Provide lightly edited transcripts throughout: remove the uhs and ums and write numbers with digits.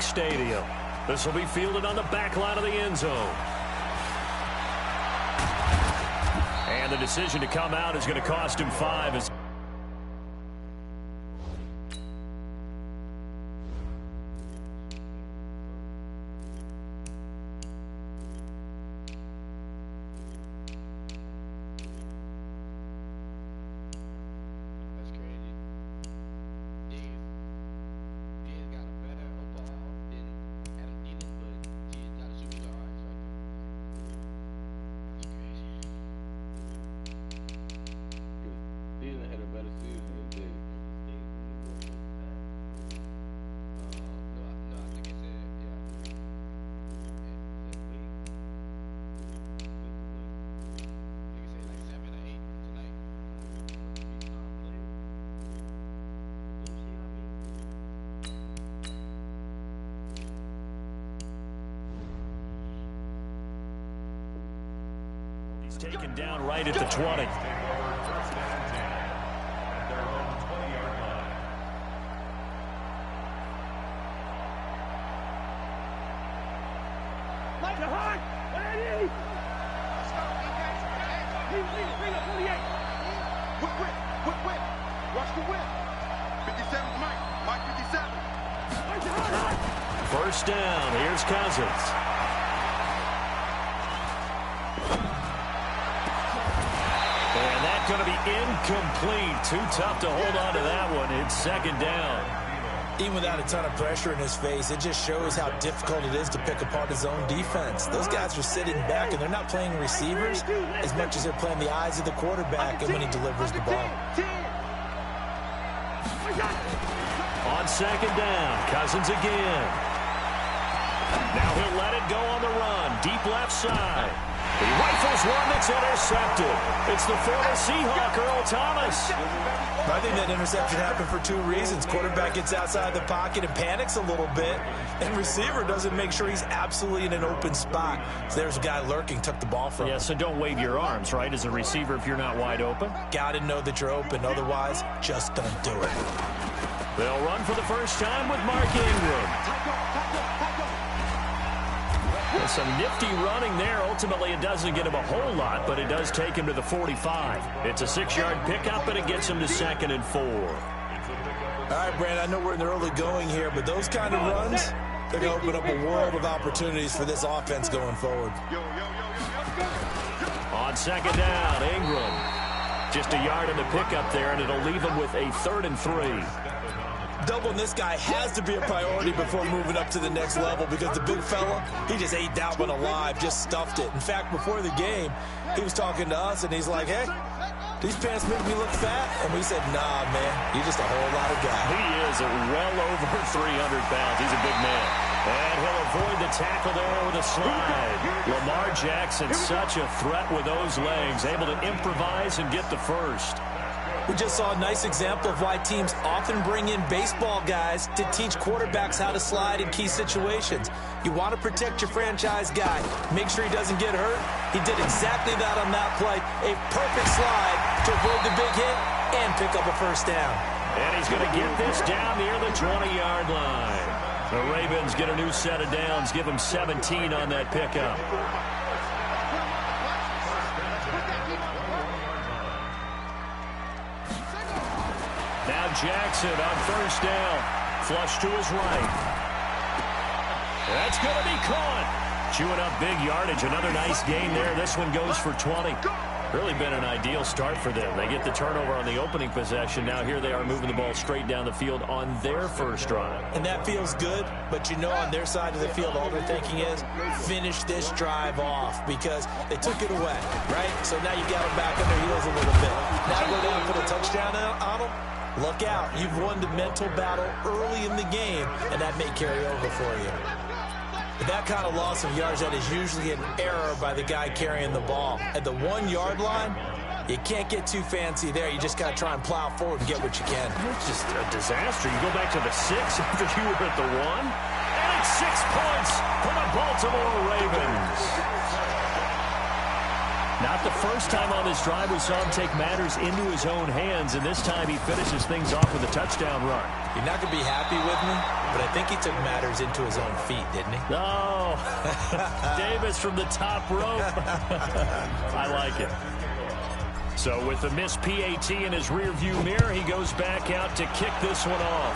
Bank Stadium. This will be fielded on the back line of the end zone. And the decision to come out is going to cost him 5. As taken down right at the 20. First down. Here's Cousins. Going to be incomplete. Too tough to hold on to that one. It's second down. Even without a ton of pressure in his face, it just shows how difficult it is to pick apart his own defense. Those guys are sitting back, and they're not playing receivers as much as they're playing the eyes of the quarterback and when he delivers the ball. On second down, Cousins again. Now he'll let it go on the run. Deep left side. He rifles one that's intercepted. It's the former Seahawk, Earl Thomas. I think that interception happened for 2 reasons. Quarterback gets outside the pocket and panics a little bit, and receiver doesn't make sure he's absolutely in an open spot. So there's a guy lurking, took the ball from him. Yeah, so don't wave your arms, right, as a receiver if you're not wide open. Got to know that you're open. Otherwise, just don't do it. They'll run for the first time with Mark Ingram. Some nifty running there. Ultimately, it doesn't get him a whole lot, but it does take him to the 45. It's a 6-yard pickup, and it gets him to 2nd and 4. All right, Brand, I know we're in the early going here, but those kind of runs, they're going to open up a world of opportunities for this offense going forward. On second down, Ingram. Just a yard in the pickup there, and it'll leave him with a 3rd and 3. Doubling this guy has to be a priority before moving up to the next level because the big fella, he just ate that one alive, just stuffed it. In fact, before the game, he was talking to us, and he's like, hey, these pants make me look fat? And we said, nah, man, you're just a whole lot of guy. He is well over 300 pounds. He's a big man. And he'll avoid the tackle there with a slide. Lamar Jackson, such a threat with those legs, able to improvise and get the first. We just saw a nice example of why teams often bring in baseball guys to teach quarterbacks how to slide in key situations. You want to protect your franchise guy. Make sure he doesn't get hurt. He did exactly that on that play. A perfect slide to avoid the big hit and pick up a first down. And he's going to get this down near the 20-yard line. The Ravens get a new set of downs, give him 17 on that pickup. Now Jackson on first down. Flush to his right. That's going to be caught. Chewing up big yardage. Another nice gain there. This one goes for 20. Really been an ideal start for them. They get the turnover on the opening possession. Now here they are moving the ball straight down the field on their first drive. And that feels good, but you know on their side of the field all they're thinking is finish this drive off because they took it away, right? So now you got them back on their heels a little bit. Now go down for the touchdown on them. Look out. You've won the mental battle early in the game, and that may carry over for you. But that kind of loss of yards, that is usually an error by the guy carrying the ball. At the 1-yard line, you can't get too fancy there. You just got to try and plow forward and get what you can. It's just a disaster. You go back to the 6 after you were at the 1. And it's 6 points for the Baltimore Ravens. Not the first time on this drive we saw him take matters into his own hands, and this time he finishes things off with a touchdown run. You're not going to be happy with me, but I think he took matters into his own feet, didn't he? No. Davis from the top rope. I like it. So with the missed PAT in his rearview mirror, he goes back out to kick this one off.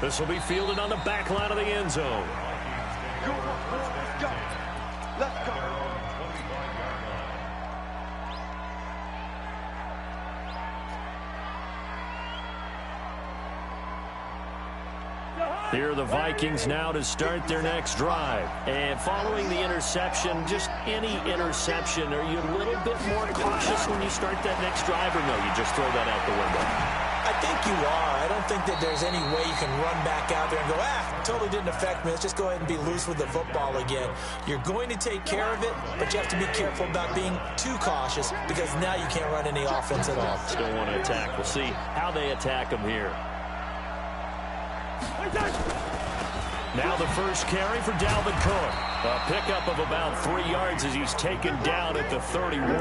This will be fielded on the back line of the end zone. Let's go. Here are the Vikings now to start their next drive. And following the interception, just any interception, are you a little bit more cautious when you start that next drive, or no, you just throw that out the window? I think you are. I don't think that there's any way you can run back out there and go, totally didn't affect me. Let's just go ahead and be loose with the football again. You're going to take care of it, but you have to be careful about being too cautious because now you can't run any offense at all. Still want to attack. We'll see how they attack him here. Now the first carry for Dalvin Cook. A pickup of about 3 yards as he's taken down at the 31.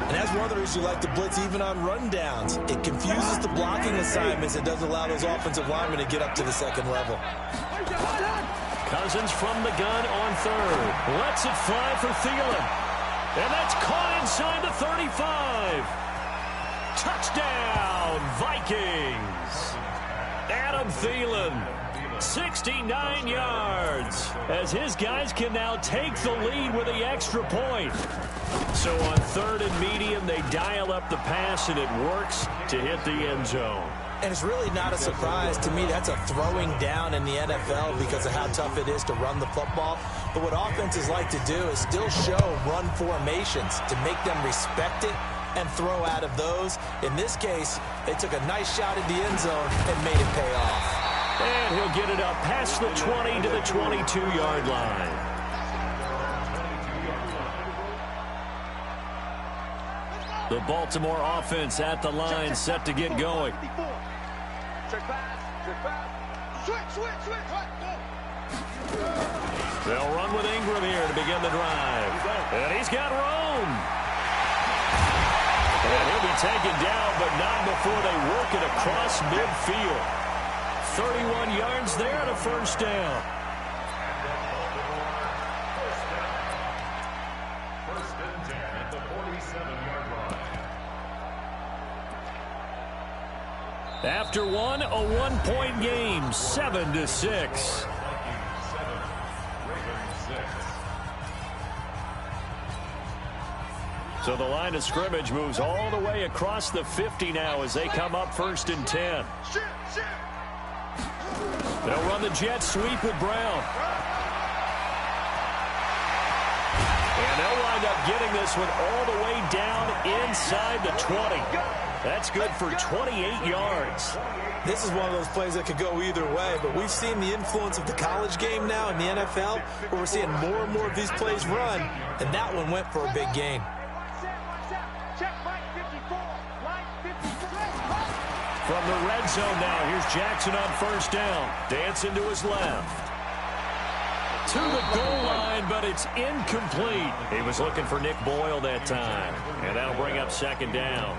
And that's one of the reasons you like to blitz even on rundowns. It confuses the blocking assignments. It doesn't allow those offensive linemen to get up to the second level. Cousins from the gun on third. Lets it fly for Thielen. And that's caught inside the 35. Touchdown, Vikings. Adam Thielen, 69 yards, as his guys can now take the lead with the extra point. So on third and medium, they dial up the pass, and it works to hit the end zone. And it's really not a surprise to me. That's a throwing down in the NFL because of how tough it is to run the football. But what offenses like to do is still show run formations to make them respect it and throw out of those. In this case, they took a nice shot at the end zone and made it pay off. And he'll get it up past the 20 to the 22-yard line. The Baltimore offense at the line, set to get going. They'll run with Ingram here to begin the drive. And he's got Rome. And he'll be taken down, but not before they work it across midfield. 31 yards there and a first down. First and 10 at the 47-yard line. After one, a one-point game, 7-6. So the line of scrimmage moves all the way across the 50 now as they come up first and 10. They'll run the jet sweep with Brown. And they'll wind up getting this one all the way down inside the 20. That's good for 28 yards. This is one of those plays that could go either way, but we've seen the influence of the college game now in the NFL, where we're seeing more and more of these plays run, and that one went for a big gain. From the red zone now, here's Jackson on first down. Dancing to his left. To the goal line, but it's incomplete. He was looking for Nick Boyle that time, and that'll bring up second down.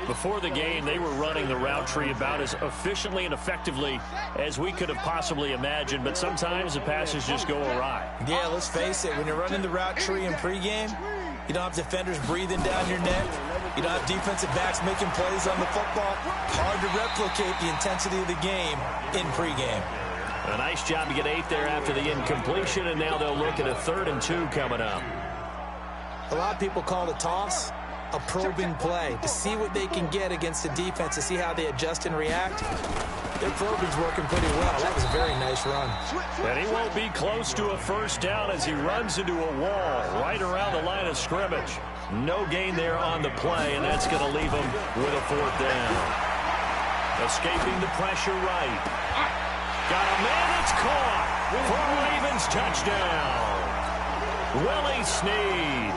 Before the game, they were running the route tree about as efficiently and effectively as we could have possibly imagined, but sometimes the passes just go awry. Yeah, let's face it, when you're running the route tree in pregame, you don't have defenders breathing down your neck. You don't have defensive backs making plays on the football. Hard to replicate the intensity of the game in pregame. A nice job to get 8 there after the incompletion, and now they'll look at a 3rd and 2 coming up. A lot of people call the toss a probing play to see what they can get against the defense, to see how they adjust and react. Their probing's working pretty well. That was a very nice run. And he won't be close to a first down as he runs into a wall right around the line of scrimmage. No gain there on the play, and that's going to leave him with a 4th down. Escaping the pressure right. Got a man that's caught for a Ravens touchdown. Willie Snead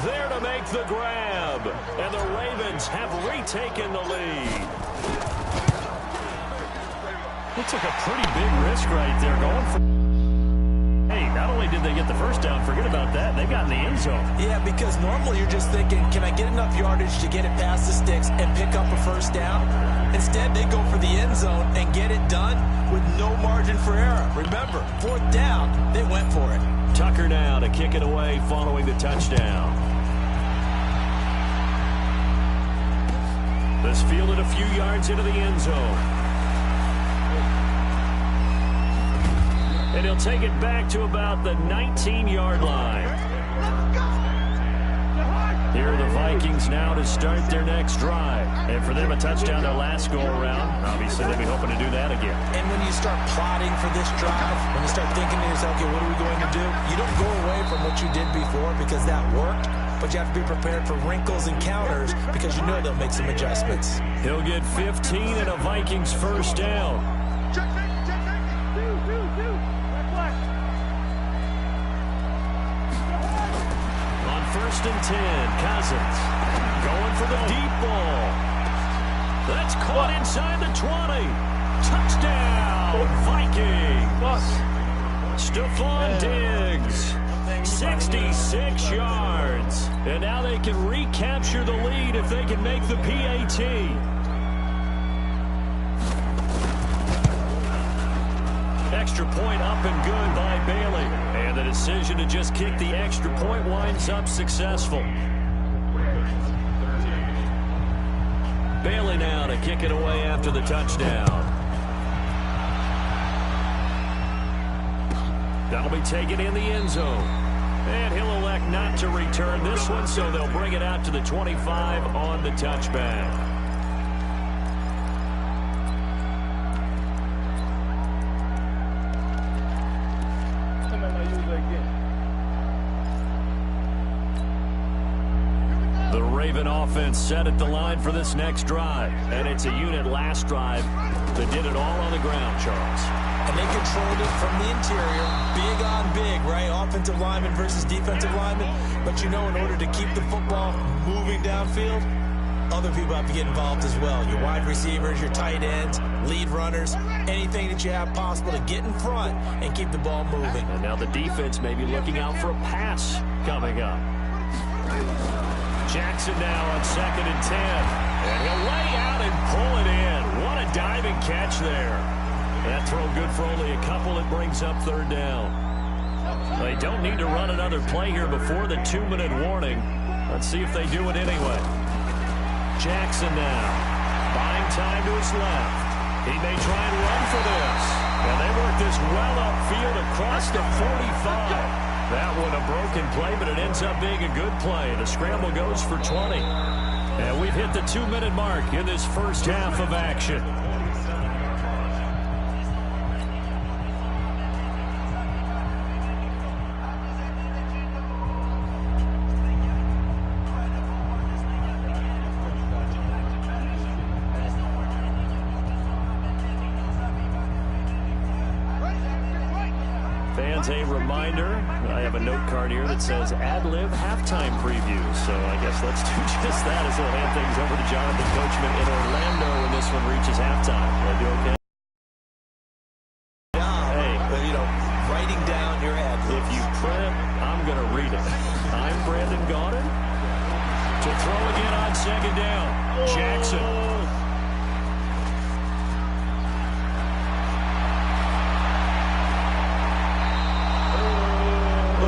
there to make the grab, and the Ravens have retaken the lead. Looks like a pretty big risk right there going for. Hey, Not only did they get the first down, forget about that, they got in the end zone. Yeah, because normally you're just thinking, can I get enough yardage to get it past the sticks and pick up a first down? Instead, they go for the end zone and get it done with no margin for error. Remember, fourth down, they went for it. Tucker now to kick it away following the touchdown. This fielded a few yards into the end zone. And he'll take it back to about the 19-yard line. Here are the Vikings now to start their next drive. And for them, a touchdown their last go-around. Obviously, they'll be hoping to do that again. And when you start plotting for this drive, when you start thinking to yourself, okay, what are we going to do? You don't go away from what you did before because that worked. But you have to be prepared for wrinkles and counters because you know they'll make some adjustments. He'll get 15 and a Vikings first down. On 1st and 10, Cousins going for the deep ball. That's caught inside the 20. Touchdown, Vikings. Stephon Diggs. 66 yards. And now they can recapture the lead if they can make the PAT. Extra point up and good by Bailey. And the decision to just kick the extra point winds up successful. Bailey now to kick it away after the touchdown. That'll be taken in the end zone. And he'll elect not to return this one, so they'll bring it out to the 25 on the touchback. The Raven offense set at the line for this next drive. And it's a unit last drive that did it all on the ground, Charles. And they controlled it from the interior, big on big, right? Offensive lineman versus defensive lineman. But you know, in order to keep the football moving downfield, other people have to get involved as well. Your wide receivers, your tight ends, lead runners, anything that you have possible to get in front and keep the ball moving. And now the defense may be looking out for a pass coming up. Jackson now on 2nd and 10. And he'll lay out and pull it in. What a diving catch there. That throw good for only a couple. It brings up 3rd down. They don't need to run another play here before the 2-minute warning. Let's see if they do it anyway. Jackson now buying time to his left. He may try and run for this. And they work this well upfield across the 45. That one a broken play, but it ends up being a good play. The scramble goes for 20. And we've hit the 2-minute mark in this first half of action. Fans, a reminder, I have a note card here that says ad-lib halftime preview. So I guess let's do just that as we'll hand things over to Jonathan Coachman in Orlando when this one reaches halftime. Will I do okay? Yeah, hey, you know, writing down your ad. If you print, I'm going to read it. I'm Brandon Gaudin. To throw again on 2nd down. Jackson.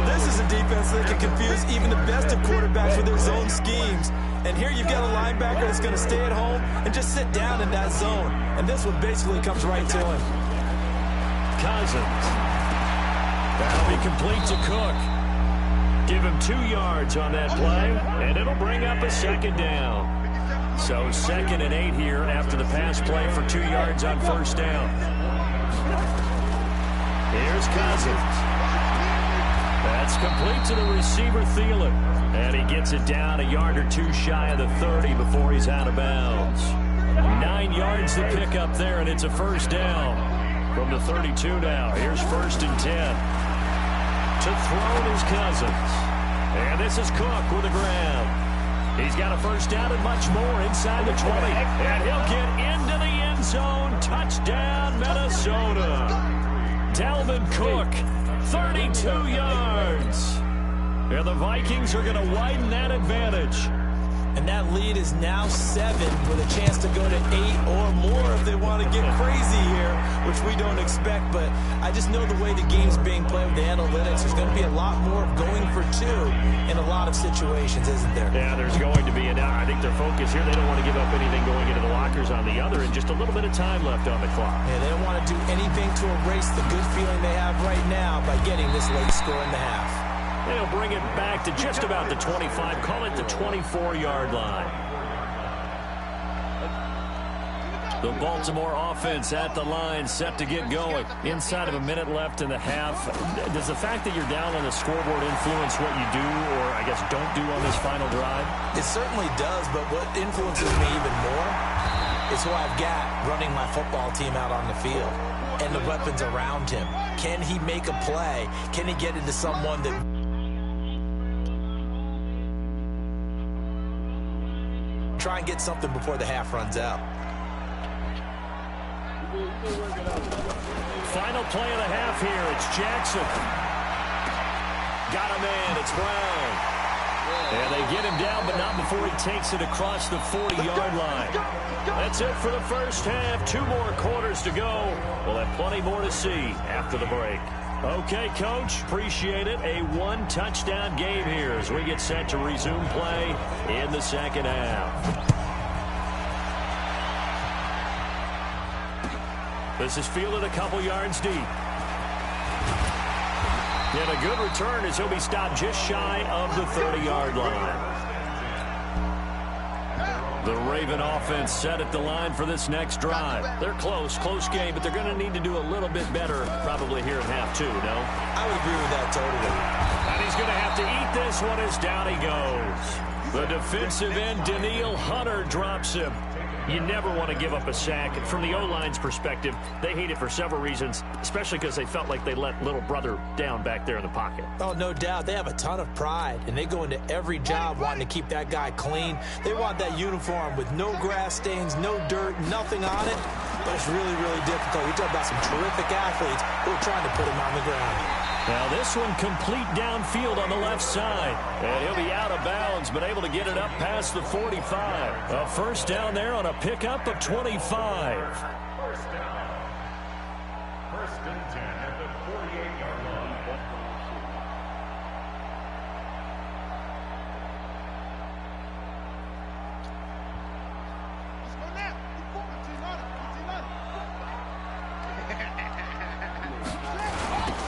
This is a defense that can confuse even the best of quarterbacks with their zone schemes. And here you've got a linebacker that's going to stay at home and just sit down in that zone. And this one basically comes right to him. Cousins. That'll be complete to Cook. Give him 2 yards on that play, and it'll bring up a 2nd down. So 2nd and 8 here after the pass play for 2 yards on 1st down. Here's Cousins. That's complete to the receiver, Thielen. And he gets it down a yard or 2 shy of the 30 before he's out of bounds. 9 yards to pick up there, and it's a 1st down from the 32 now. Here's 1st and 10. To throw is Cousins. And this is Cook with the grab. He's got a 1st down and much more inside the 20. And he'll get into the end zone. Touchdown, Minnesota. Dalvin Cook 32 yards. And the Vikings are going to widen that advantage. And that lead is now 7 with a chance to go to 8 or more if they want to get crazy here, which we don't expect. But I just know the way the game's being played with the analytics, there's going to be a lot more of going for 2 in a lot of situations, isn't there? Yeah, there's going to be. And I think their focus here, they don't want to give up anything going into the lockers on the other, and just a little bit of time left on the clock. Yeah, they don't want to do anything to erase the good feeling they have right now by getting this late score in the half. They'll bring it back to just about the 25, call it the 24-yard line. The Baltimore offense at the line, set to get going. Inside of a minute left in the half. Does the fact that you're down on the scoreboard influence what you do, or I guess don't do on this final drive? It certainly does, but what influences me even more is who I've got running my football team out on the field and the weapons around him. Can he make a play? Can he get into someone that... Try and get something before the half runs out. Final play of the half here. It's Jackson. Got a man. It's Brown. And they get him down, but not before he takes it across the 40-yard line. That's it for the first half. 2 more quarters to go. We'll have plenty more to see after the break. Okay, Coach, appreciate it. A 1-touchdown game here as we get set to resume play in the second half. This is fielded a couple yards deep. And a good return as he'll be stopped just shy of the 30-yard line. The Raven offense set at the line for this next drive. They're close game, but they're going to need to do a little bit better probably here in half 2, no? I would agree with that totally. And he's going to have to eat this one as down he goes. The defensive end, Danielle Hunter, drops him. You never want to give up a sack. From the O-line's perspective, they hate it for several reasons, especially because they felt like they let little brother down back there in the pocket. Oh, no doubt. They have a ton of pride, and they go into every job wanting to keep that guy clean. They want that uniform with no grass stains, no dirt, nothing on it. But it's really, really difficult. You're talking about some terrific athletes who are trying to put him on the ground. Now this one complete downfield on the left side. And he'll be out of bounds, but able to get it up past the 45. A first down there on a pickup of 25. First down. First and 10 at the 48-yard line.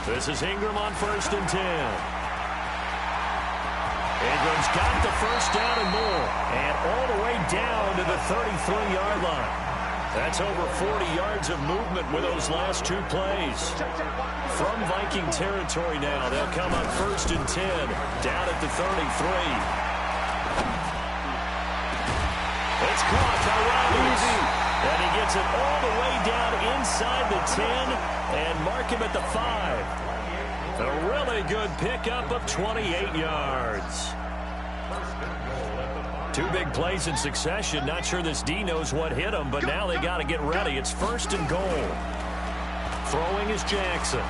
This is Ingram on first and 10. Ingram's got the first down and more. And all the way down to the 33-yard line. That's over 40 yards of movement with those last 2 plays. From Viking territory now, they'll come on first and 10, down at the 33. It's caught by Robbins. And he gets it all the way down inside the 10 and mark him at the 5. A really good pickup of 28 yards. 2 big plays in succession. Not sure this D knows what hit him, but now they got to get ready. It's first and goal. Throwing is Jackson.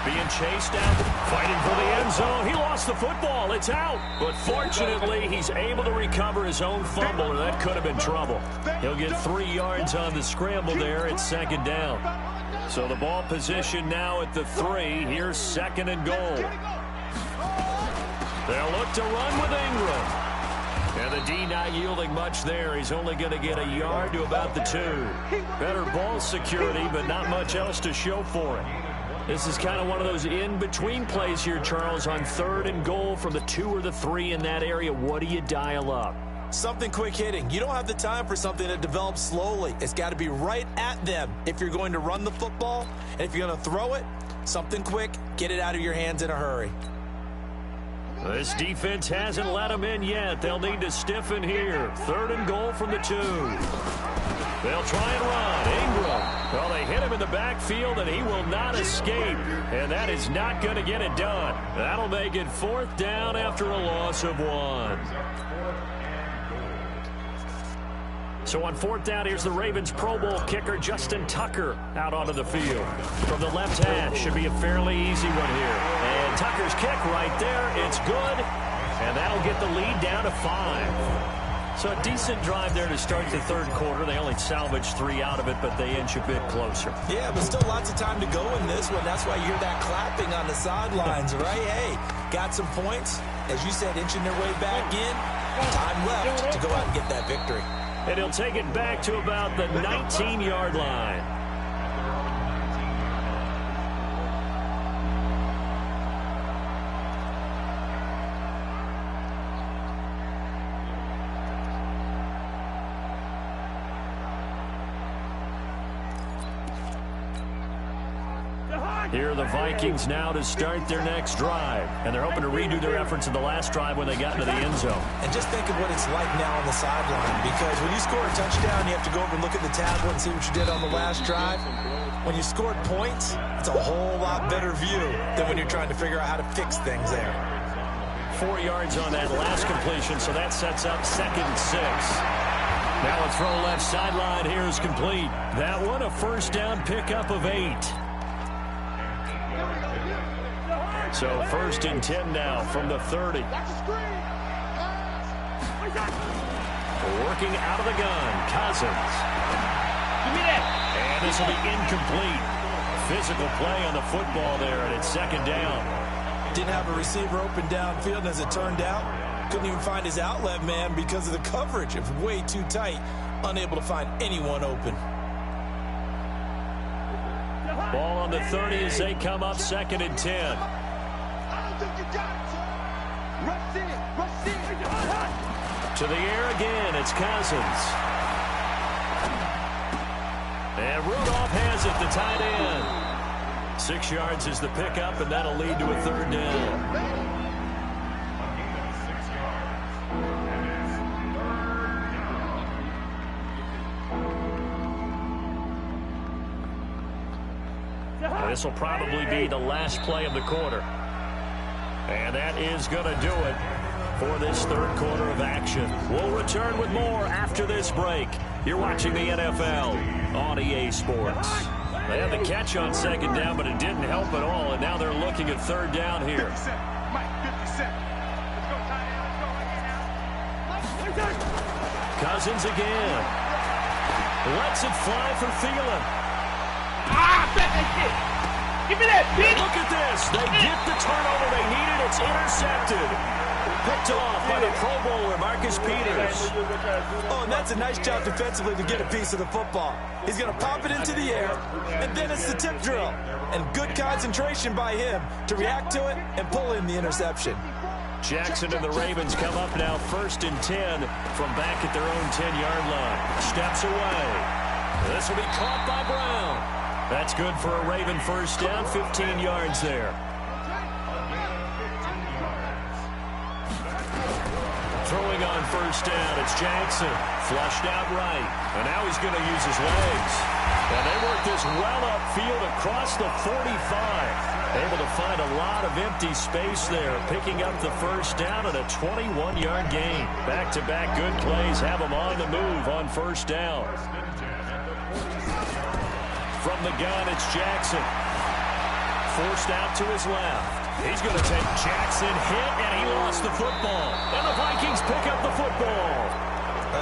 Being chased out, fighting for the end zone. He lost the football. It's out. But fortunately, he's able to recover his own fumble, or that could have been trouble. He'll get 3 yards on the scramble there. It's second down. So the ball position now at the 3. Here's second and goal. They'll look to run with Ingram. And the D not yielding much there. He's only going to get a yard to about the 2. Better ball security, but not much else to show for it. This is kind of one of those in-between plays here, Charles, on third and goal from the 2 or the 3 in that area. What do you dial up? Something quick hitting. You don't have the time for something that develops slowly. It's got to be right at them if you're going to run the football. And if you're going to throw it, something quick, get it out of your hands in a hurry. This defense hasn't let them in yet. They'll need to stiffen here. Third and goal from the 2. They'll try and run. Ingram. Well, they hit him in the backfield, and he will not escape. And that is not going to get it done. That'll make it 4th down after a loss of 1. So on 4th down, here's the Ravens Pro Bowl kicker Justin Tucker out onto the field. From the left hash, should be a fairly easy one here. And Tucker's kick right there, it's good. And that'll get the lead down to 5. So a decent drive there to start the 3rd quarter. They only salvaged 3 out of it, but they inch a bit closer. Yeah, but still lots of time to go in this one. That's why you hear that clapping on the sidelines, right? Hey, got some points. As you said, inching their way back in. Time left to go out and get that victory. And he'll take it back to about the 19-yard line. Here are the Vikings now to start their next drive. And they're hoping to redo their efforts in the last drive when they got into the end zone. And just think of what it's like now on the sideline. Because when you score a touchdown, you have to go over and look at the tablet and see what you did on the last drive. When you scored points, it's a whole lot better view than when you're trying to figure out how to fix things there. 4 yards on that last completion, so that sets up 2nd and 6. Now a throw left sideline here is complete. That one a 1st down pickup of 8. So 1st and 10 now from the 30. Working out of the gun, Cousins. And this will be incomplete. Physical play on the football there, and it's 2nd down. Didn't have a receiver open downfield, and as it turned out, couldn't even find his outlet man because of the coverage. It was way too tight, unable to find anyone open. Ball on the 30 as they come up 2nd and 10. To the air again, it's Cousins. And Rudolph has it, the tight end. 6 yards is the pickup, and that'll lead to a 3rd down. This will probably be the last play of the quarter. And that is going to do it for this 3rd quarter of action. We'll return with more after this break. You're watching the NFL on EA Sports. They had the catch on 2nd down, but it didn't help at all, and now they're looking at 3rd down here. Cousins again. Lets it fly for Thielen. Give me that, bitch! Look at this. They get the turnover they needed. It's intercepted. Picked off by the Pro Bowler, Marcus Peters. Oh, and that's a nice job defensively to get a piece of the football. He's going to pop it into the air, and then it's the tip drill. And good concentration by him to react to it and pull in the interception. Jackson and the Ravens come up now 1st and 10 from back at their own 10-yard line. Steps away. This will be caught by Brown. That's good for a Raven 1st down, 15 yards there. Throwing on 1st down, it's Jackson. Flushed out right. And now he's going to use his legs. And they work this well upfield across the 45. Able to find a lot of empty space there, picking up the 1st down and a 21-yard gain. Back-to-back good plays have them on the move on 1st down. From the gun, it's Jackson. Forced out to his left. He's going to take Jackson, hit, and he lost the football. And the Vikings pick up the football.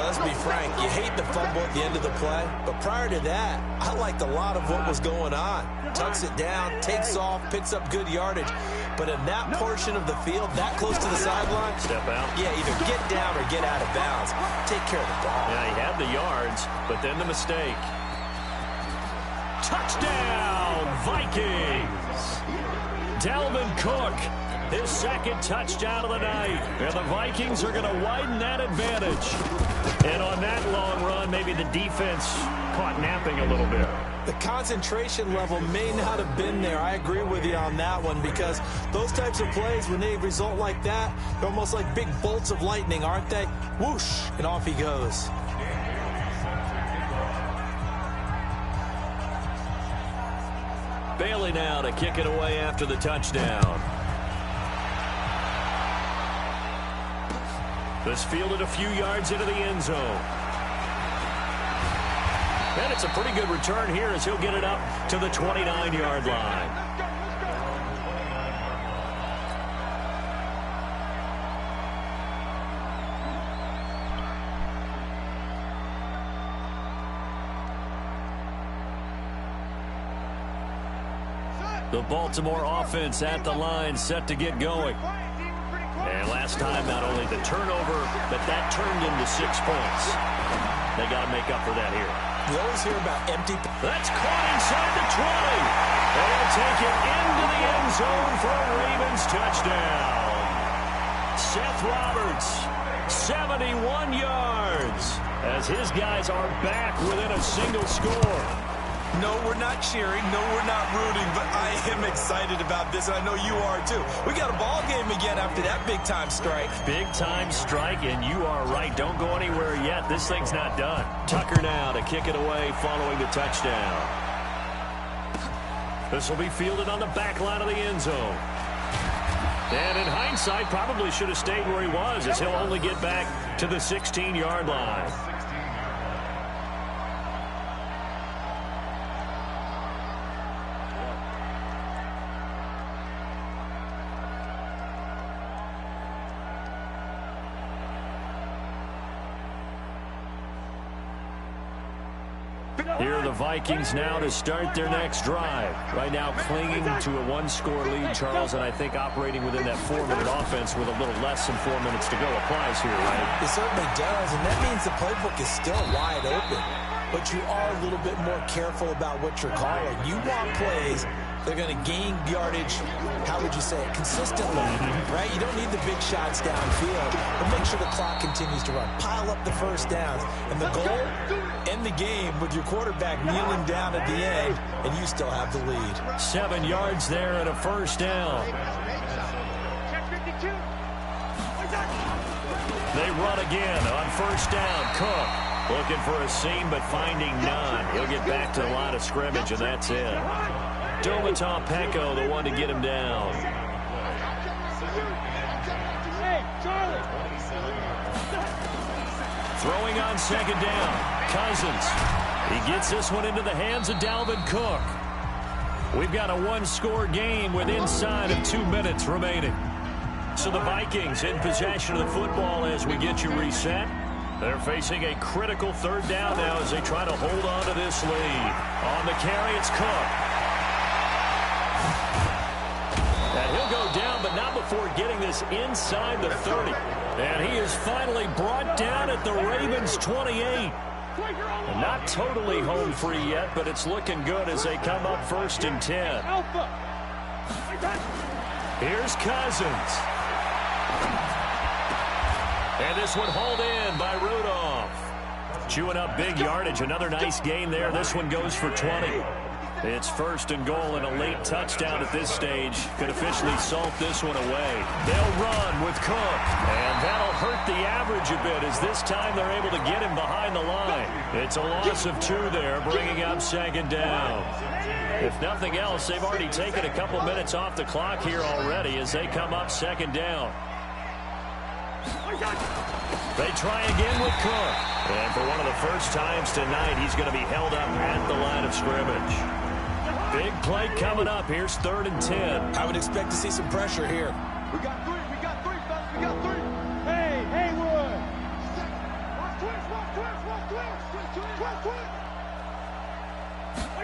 Let's be frank, you hate the fumble at the end of the play, but prior to that, I liked a lot of what was going on. Tucks it down, takes off, picks up good yardage. But in that portion of the field, that close to the sideline, step out. Yeah, either get down or get out of bounds. Take care of the ball. Yeah, he had the yards, but then the mistake. Touchdown, Vikings! Dalvin Cook, his 2nd touchdown of the night. And the Vikings are going to widen that advantage. And on that long run, maybe the defense caught napping a little bit. The concentration level may not have been there. I agree with you on that one, because those types of plays, when they result like that, they're almost like big bolts of lightning, aren't they? Whoosh, and off he goes. Bailey now to kick it away after the touchdown. This fielded a few yards into the end zone. And it's a pretty good return here as he'll get it up to the 29-yard line. The Baltimore offense at the line, set to get going. And last time, not only the turnover, but that turned into 6 points. They got to make up for that here. You always hear about empty. That's caught inside the 20. They'll take it into the end zone for a Ravens touchdown. Seth Roberts, 71 yards, as his guys are back within a single score. No, we're not cheering. No, we're not rooting, but I am excited about this, and I know you are too. We got a ball game again after that big-time strike. Big-time strike, and you are right. Don't go anywhere yet. This thing's not done. Tucker now to kick it away following the touchdown. This will be fielded on the back line of the end zone. And in hindsight, probably should have stayed where he was, as he'll only get back to the 16-yard line. Here are the Vikings now to start their next drive. Right now clinging to a one-score lead, Charles, and I think operating within that 4-minute offense with a little less than 4 minutes to go applies here, right? It certainly does, and that means the playbook is still wide open. But you are a little bit more careful about what you're calling. You want plays they're going to gain yardage, how would you say it, consistently, right? You don't need the big shots downfield, but make sure the clock continues to run. Pile up the first downs. And the goal, end the game with your quarterback kneeling down at the end, and you still have the lead. 7 yards there and a first down. They run again on first down. Cook looking for a seam, but finding none. He'll get back to the line of scrimmage, and that's it. Domata Peko, the one to get him down. Throwing on second down. Cousins. He gets this one into the hands of Dalvin Cook. We've got a one-score game with inside of 2 minutes remaining. So the Vikings in possession of the football as we get you reset. They're facing a critical third down now as they try to hold on to this lead. On the carry, it's Cook. And he'll go down, but not before getting this inside the 30. And he is finally brought down at the Ravens' 28. And not totally home free yet, but it's looking good as they come up 1st and 10. Here's Cousins. And this one hauled in by Rudolph. Chewing up big yardage. Another nice gain there. This one goes for 20. It's 1st and goal and a late touchdown at this stage. Could officially salt this one away. They'll run with Cook. And that'll hurt the average a bit as this time they're able to get him behind the line. It's a loss of 2 there, bringing up 2nd down. If nothing else, they've already taken a couple minutes off the clock here already as they come up 2nd down. They try again with Cook. And for one of the first times tonight, he's going to be held up at the line of scrimmage. Big play coming up. Here's 3rd and 10. I would expect to see some pressure here. We got 3, fellas. We got 3. Hey, Haywood. Watch twist.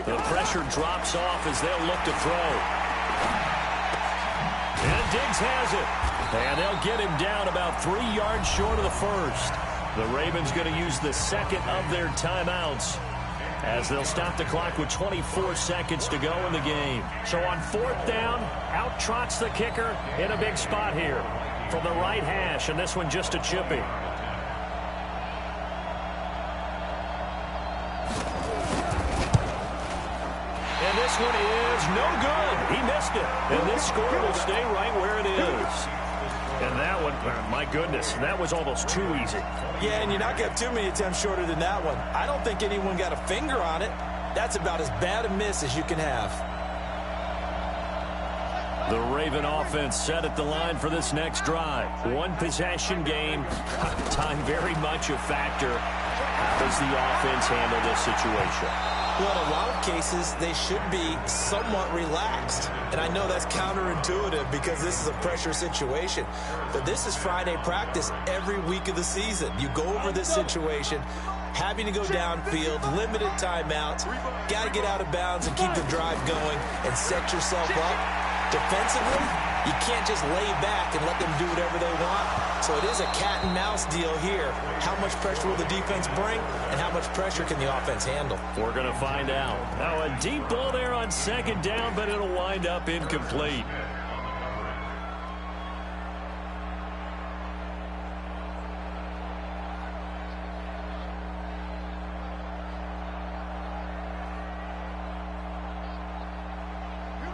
The pressure drops off as they'll look to throw. And Diggs has it. And they'll get him down about 3 yards short of the first. The Ravens going to use the second of their timeouts as they'll stop the clock with 24 seconds to go in the game. So on 4th down, out trots the kicker in a big spot here from the right hash, and this one just a chippy. And this one is no good. He missed it. And this score will stay right where it is. And that one, my goodness, that was almost too easy. Yeah, and you're not going to have too many attempts shorter than that one. I don't think anyone got a finger on it. That's about as bad a miss as you can have. The Raven offense set at the line for this next drive. One possession game. Time very much a factor How does the offense handle this situation? Well, in a lot of cases, they should be somewhat relaxed. And I know that's counterintuitive because this is a pressure situation. But this is Friday practice every week of the season. You go over this situation, having to go downfield, limited timeouts, got to get out of bounds and keep the drive going and set yourself up. Defensively, you can't just lay back and let them do whatever they want. So it is a cat and mouse deal here. How much pressure will the defense bring, and how much pressure can the offense handle? We're going to find out. Now a deep ball there on second down, but it'll wind up incomplete.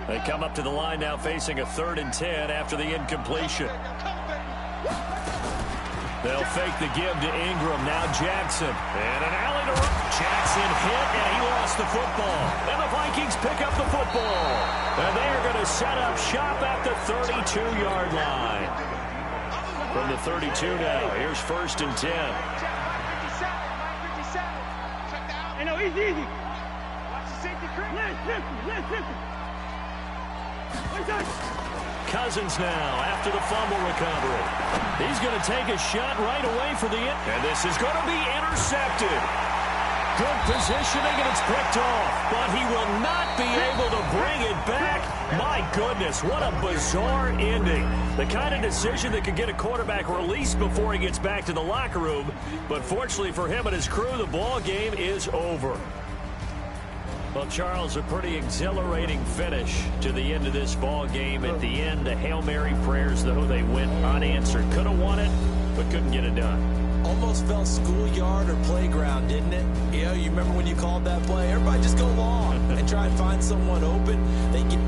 They come up to the line now facing a 3rd and 10 after the incompletion. They'll fake the give to Ingram. Now Jackson. And an alley to run. Jackson hit, and he lost the football. And the Vikings pick up the football. And they're going to set up shop at the 32-yard line. From the 32 now, here's 1st and 10. Hey, no, easy. Watch the safety creep. Listen. Cousins now after the fumble recovery. He's going to take a shot right away for the end. And this is going to be intercepted. Good positioning, and it's picked off. But he will not be able to bring it back. My goodness, what a bizarre ending. The kind of decision that could get a quarterback released before he gets back to the locker room. But fortunately for him and his crew, the ball game is over. Well, Charles, a pretty exhilarating finish to the end of this ball game. At the end, the Hail Mary prayers, though, they went unanswered. Could have won it, but couldn't get it done. Almost felt schoolyard or playground, didn't it? You remember when you called that play? Everybody just go long and try and find someone open. They get...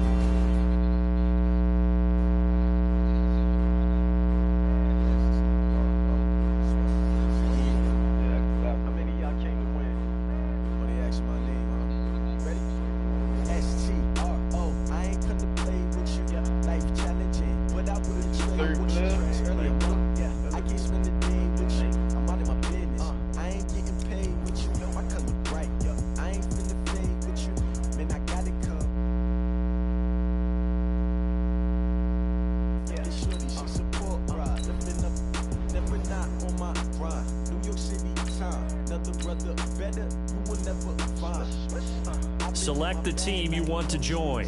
Select the team you want to join.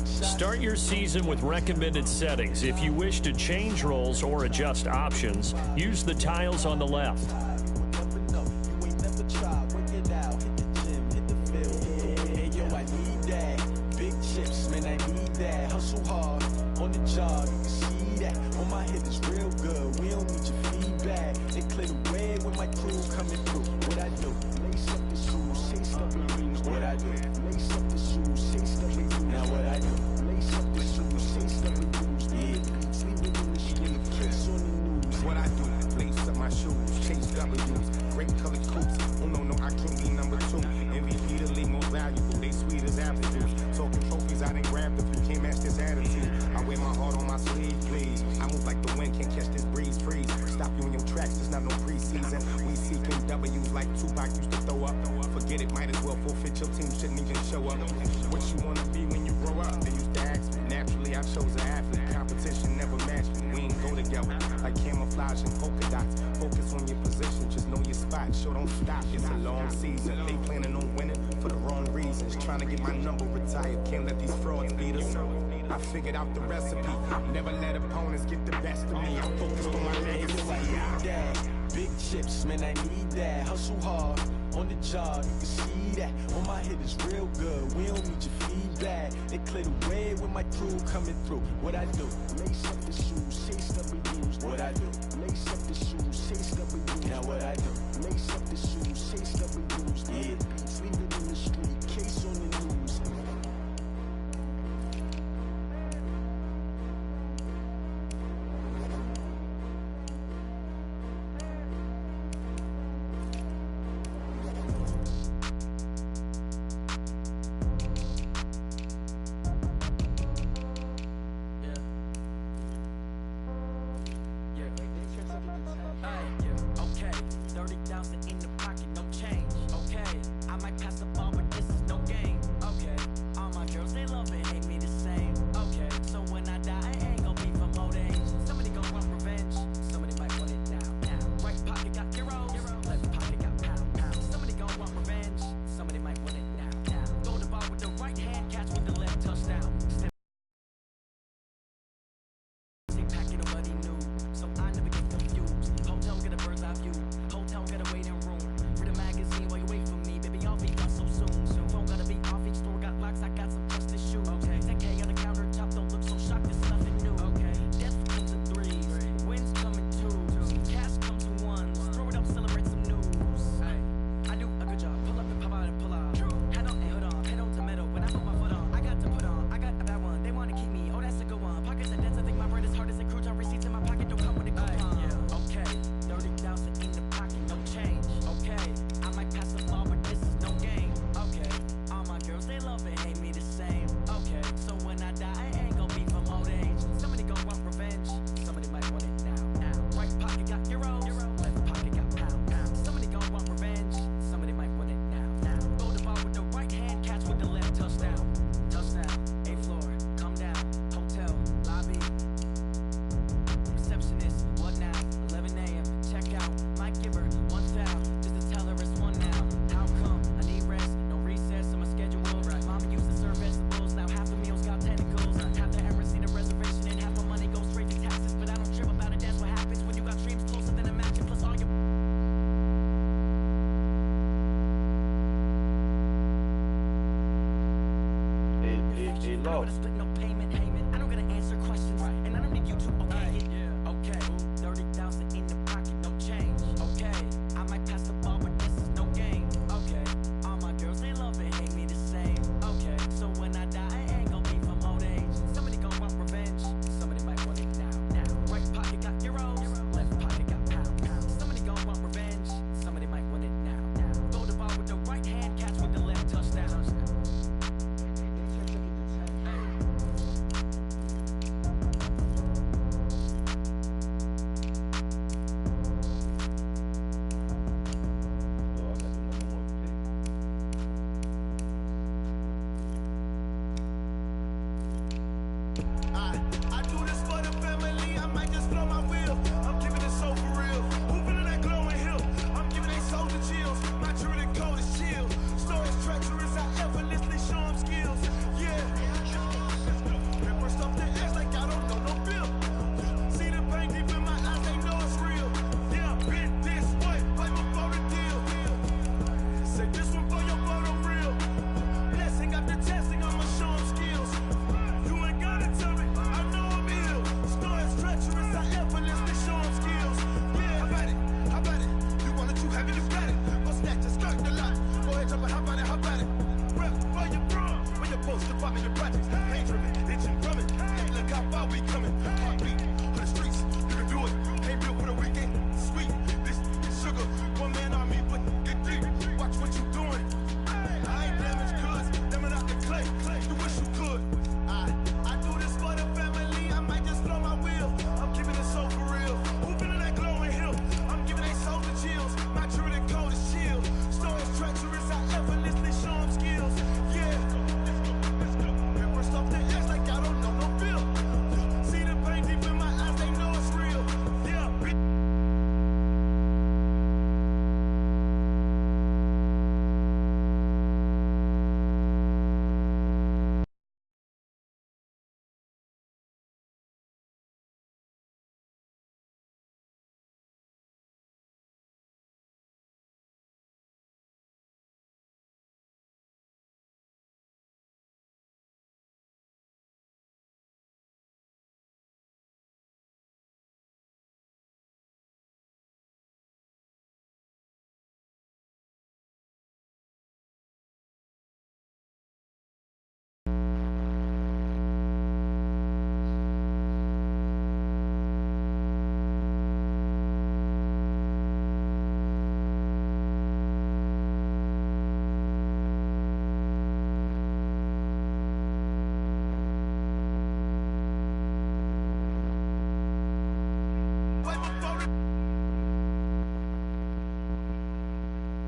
Start your season with recommended settings. If you wish to change roles or adjust options, use the tiles on the left. Figured out the recipe. Never let opponents get the best of me. I'm focused on my legacy. Big chips, man, I need that. Hustle hard on the job, you can see that. On my head is real good. We don't need your feedback. They clear the way with my crew coming through. What I do? Lace up the shoes, say stuff we use. What I do? Lace up the shoes, say stuff we use. Now what I do? Lace up the shoes, say stuff we use. Yeah, sleep it in the street, case on the news. Okay, 30,000 low. Split no payment, I don't gotta answer questions, and I don't need you to okay it. Okay, 30,000 in the pocket, no change. Okay, I might pass the ball, but this is no game. Okay, all my girls they love and hate me the same. Okay, so when I die, I ain't gonna be from old age. Somebody gon' want revenge. Somebody might want it now. Right pocket got euros, left pocket got pound. Somebody gon' want revenge. Somebody might want it now. Throw the ball with the right hand, catch with the left, touchdown. I do this for the family, I might just blow my wheel. I'm giving it so for real. Who feeling that glowing hill? I'm giving they soul the chills. My truly code is chill. Stories treacherous, I effortlessly show them skills. Yeah. They burst off their ass like I don't know no bill. See the pain deep in my eyes, they know it's real. Yeah, been this way, fight before the deal. Say this one for your photo real. Blessing after testing, I'ma show them skills. You ain't gotta tell me, I know I'm ill. Stories treacherous, I effortlessly show them skills. Yeah, how about it? How about it? You want it, you have it, you got it. Go snatch and skirt the lot. Go ahead, jump it, how about it? How about it? Rep for your bro, when you're supposed to pop in your projects. Ain't driven.